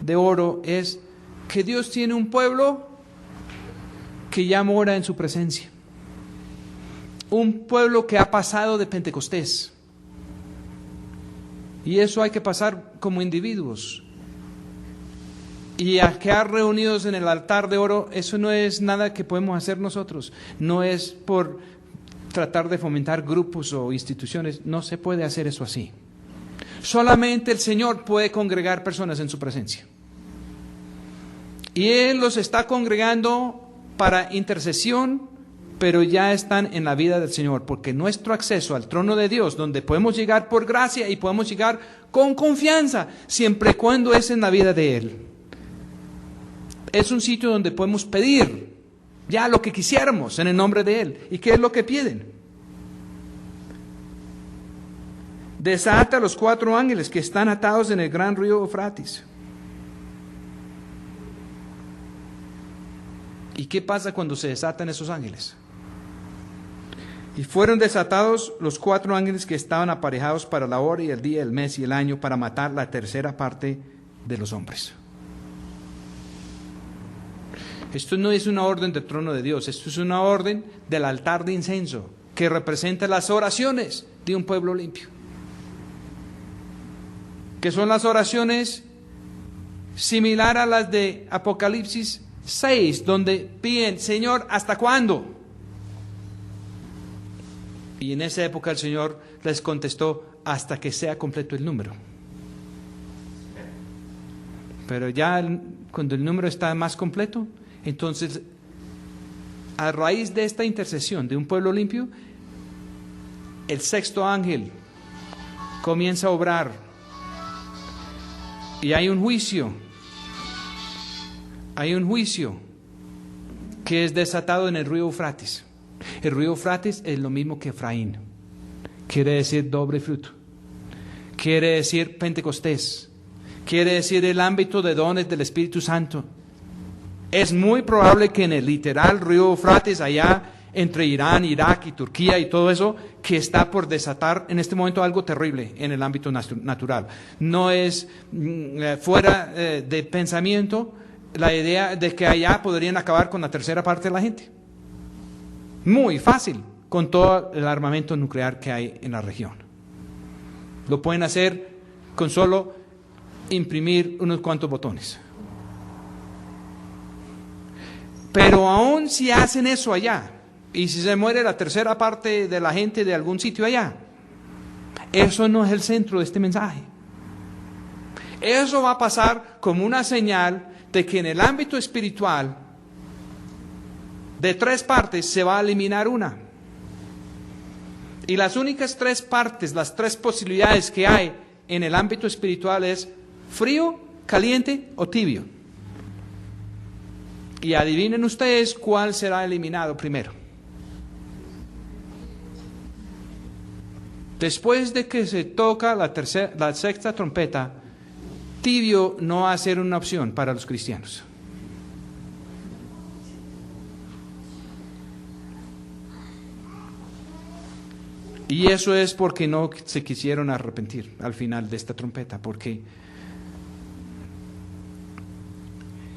de oro, es que Dios tiene un pueblo que ya mora en su presencia. Un pueblo que ha pasado de Pentecostés. Y eso hay que pasar como individuos. Y a quedar reunidos en el altar de oro, eso no es nada que podemos hacer nosotros. No es por tratar de fomentar grupos o instituciones. No se puede hacer eso así. Solamente el Señor puede congregar personas en su presencia. Y Él los está congregando para intercesión, pero ya están en la vida del Señor, porque nuestro acceso al trono de Dios, donde podemos llegar por gracia y podemos llegar con confianza, siempre y cuando es en la vida de Él. Es un sitio donde podemos pedir ya lo que quisiéramos en el nombre de Él. ¿Y qué es lo que piden? Desata a los 4 ángeles que están atados en el gran río Eufrates. ¿Y qué pasa cuando se desatan esos ángeles? Y fueron desatados los 4 ángeles que estaban aparejados para la hora y el día, el mes y el año, para matar la tercera parte de los hombres. Esto no es una orden del trono de Dios, esto es una orden del altar de incienso, que representa las oraciones de un pueblo limpio. Que son las oraciones similar a las de Apocalipsis 6, donde piden, Señor, ¿hasta cuándo? Y en esa época el Señor les contestó, hasta que sea completo el número. Pero ya cuando el número está más completo, entonces, a raíz de esta intercesión de un pueblo limpio, el sexto ángel comienza a obrar y hay un juicio. Hay un juicio que es desatado en el río Eufrates. El río Eufrates es lo mismo que Efraín. Quiere decir doble fruto. Quiere decir Pentecostés. Quiere decir el ámbito de dones del Espíritu Santo. Es muy probable que en el literal río Eufrates, allá entre Irán, Irak y Turquía y todo eso, que está por desatar en este momento algo terrible en el ámbito natural. No es fuera de pensamiento la idea de que allá podrían acabar con la tercera parte de la gente. Muy fácil, con todo el armamento nuclear que hay en la región. Lo pueden hacer con solo imprimir unos cuantos botones. Pero aún si hacen eso allá, y si se muere la tercera parte de la gente de algún sitio allá, eso no es el centro de este mensaje. Eso va a pasar como una señal de que en el ámbito espiritual, de 3 partes, se va a eliminar una. Y las únicas 3 partes, las 3 posibilidades que hay en el ámbito espiritual es frío, caliente o tibio. Y adivinen ustedes cuál será eliminado primero. Después de que se toca la sexta trompeta, tibio no va a ser una opción para los cristianos. Y eso es porque no se quisieron arrepentir al final de esta trompeta, porque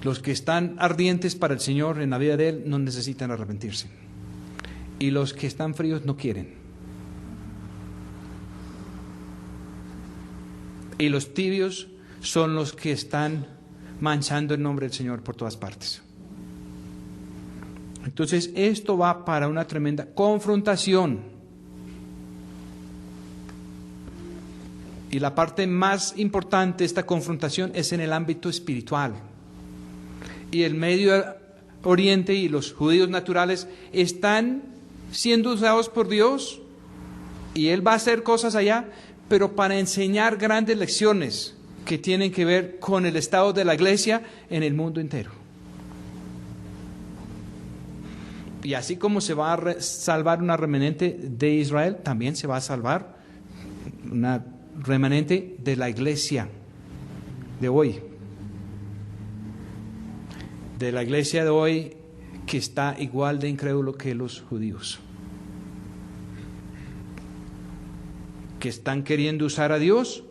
los que están ardientes para el Señor en la vida de Él no necesitan arrepentirse. Y los que están fríos no quieren. Y los tibios son los que están manchando el nombre del Señor por todas partes. Entonces esto va para una tremenda confrontación. Y la parte más importante de esta confrontación es en el ámbito espiritual. Y el Medio Oriente y los judíos naturales están siendo usados por Dios y Él va a hacer cosas allá, pero para enseñar grandes lecciones que tienen que ver con el estado de la iglesia en el mundo entero. Y así como se va a salvar una remanente de Israel, también se va a salvar una remanente de la iglesia de hoy. De la iglesia de hoy que está igual de incrédulo que los judíos. Que están queriendo usar a Dios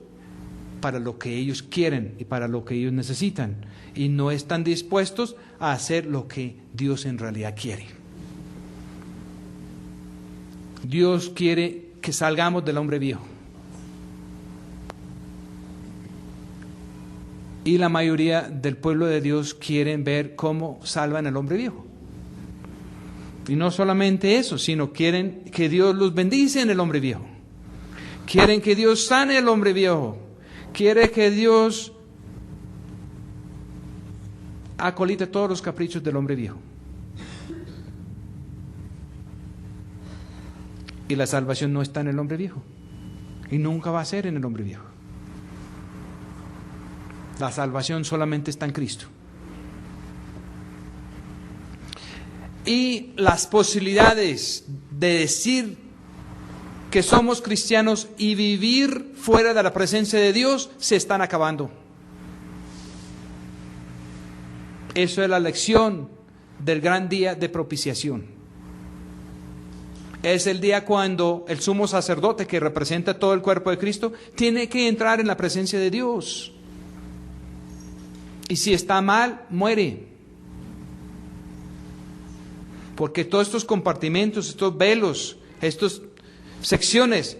para lo que ellos quieren y para lo que ellos necesitan. Y no están dispuestos a hacer lo que Dios en realidad quiere. Dios quiere que salgamos del hombre viejo. Y la mayoría del pueblo de Dios quieren ver cómo salvan al hombre viejo. Y no solamente eso, sino quieren que Dios los bendice en el hombre viejo. Quieren que Dios sane al hombre viejo. Quiere que Dios acolite todos los caprichos del hombre viejo. Y la salvación no está en el hombre viejo. Y nunca va a ser en el hombre viejo. La salvación solamente está en Cristo. Y las posibilidades de decir que somos cristianos y vivir fuera de la presencia de Dios se están acabando. Eso es la lección del gran día de propiciación. Es el día cuando el sumo sacerdote, que representa todo el cuerpo de Cristo, tiene que entrar en la presencia de Dios. Y si está mal, muere. Porque todos estos compartimentos, estos velos, estas secciones,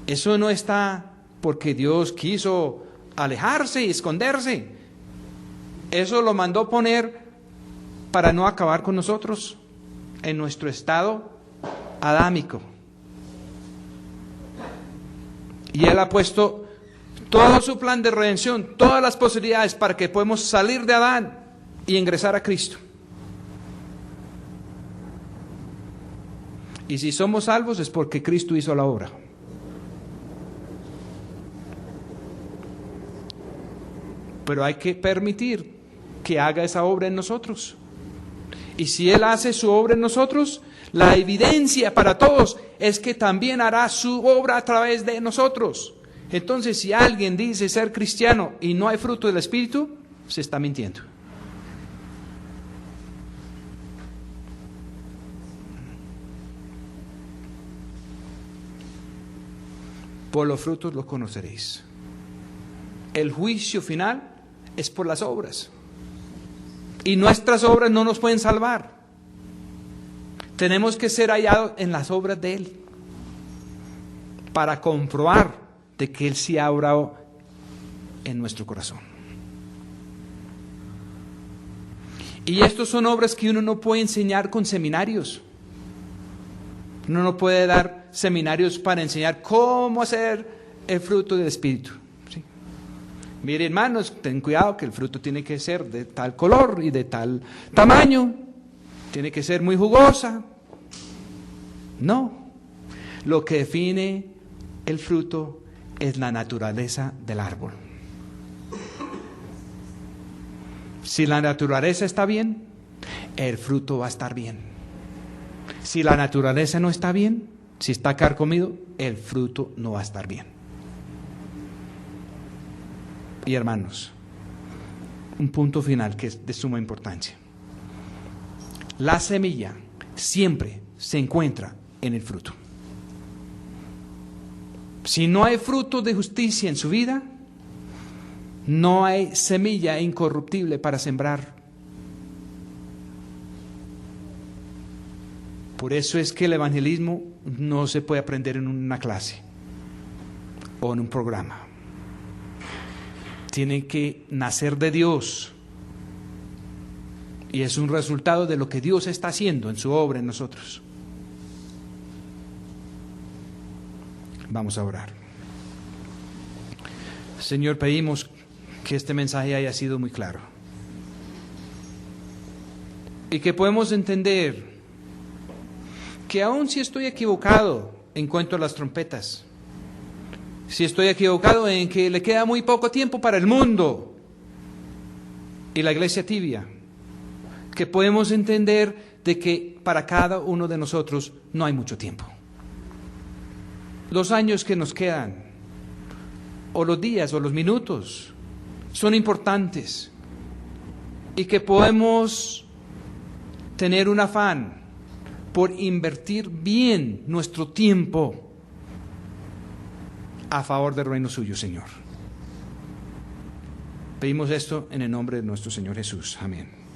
eso no está porque Dios quiso alejarse y esconderse. Eso lo mandó poner para no acabar con nosotros en nuestro estado adámico. Y Él ha puesto todo su plan de redención, todas las posibilidades para que podamos salir de Adán y ingresar a Cristo. Y si somos salvos es porque Cristo hizo la obra. Pero hay que permitir que haga esa obra en nosotros. Y si Él hace su obra en nosotros, la evidencia para todos es que también hará su obra a través de nosotros. Entonces, si alguien dice ser cristiano y no hay fruto del Espíritu, se está mintiendo. Por los frutos los conoceréis. El juicio final es por las obras. Y nuestras obras no nos pueden salvar. Tenemos que ser hallados en las obras de Él para comprobar de que Él sí ha obrado en nuestro corazón. Y estas son obras que uno no puede enseñar con seminarios. Uno no puede dar seminarios para enseñar cómo hacer el fruto del Espíritu. ¿Sí? Mire, hermanos, ten cuidado que el fruto tiene que ser de tal color y de tal tamaño. Tiene que ser muy jugosa. No. Lo que define el fruto es la naturaleza del árbol. Si la naturaleza está bien, el fruto va a estar bien. Si la naturaleza no está bien, si está carcomido, el fruto no va a estar bien. Y hermanos, un punto final que es de suma importancia. La semilla siempre se encuentra en el fruto. Si no hay fruto de justicia en su vida, no hay semilla incorruptible para sembrar. Por eso es que el evangelismo no se puede aprender en una clase o en un programa. Tiene que nacer de Dios. Y es un resultado de lo que Dios está haciendo en su obra en nosotros. Vamos a orar. Señor, pedimos que este mensaje haya sido muy claro. Y que podemos entender que aun si estoy equivocado en cuanto a las trompetas, si estoy equivocado en que le queda muy poco tiempo para el mundo y la iglesia tibia, que podemos entender de que para cada uno de nosotros no hay mucho tiempo. Los años que nos quedan, o los días, o los minutos, son importantes, y que podemos tener un afán por invertir bien nuestro tiempo a favor del reino suyo, Señor. Pedimos esto en el nombre de nuestro Señor Jesús. Amén.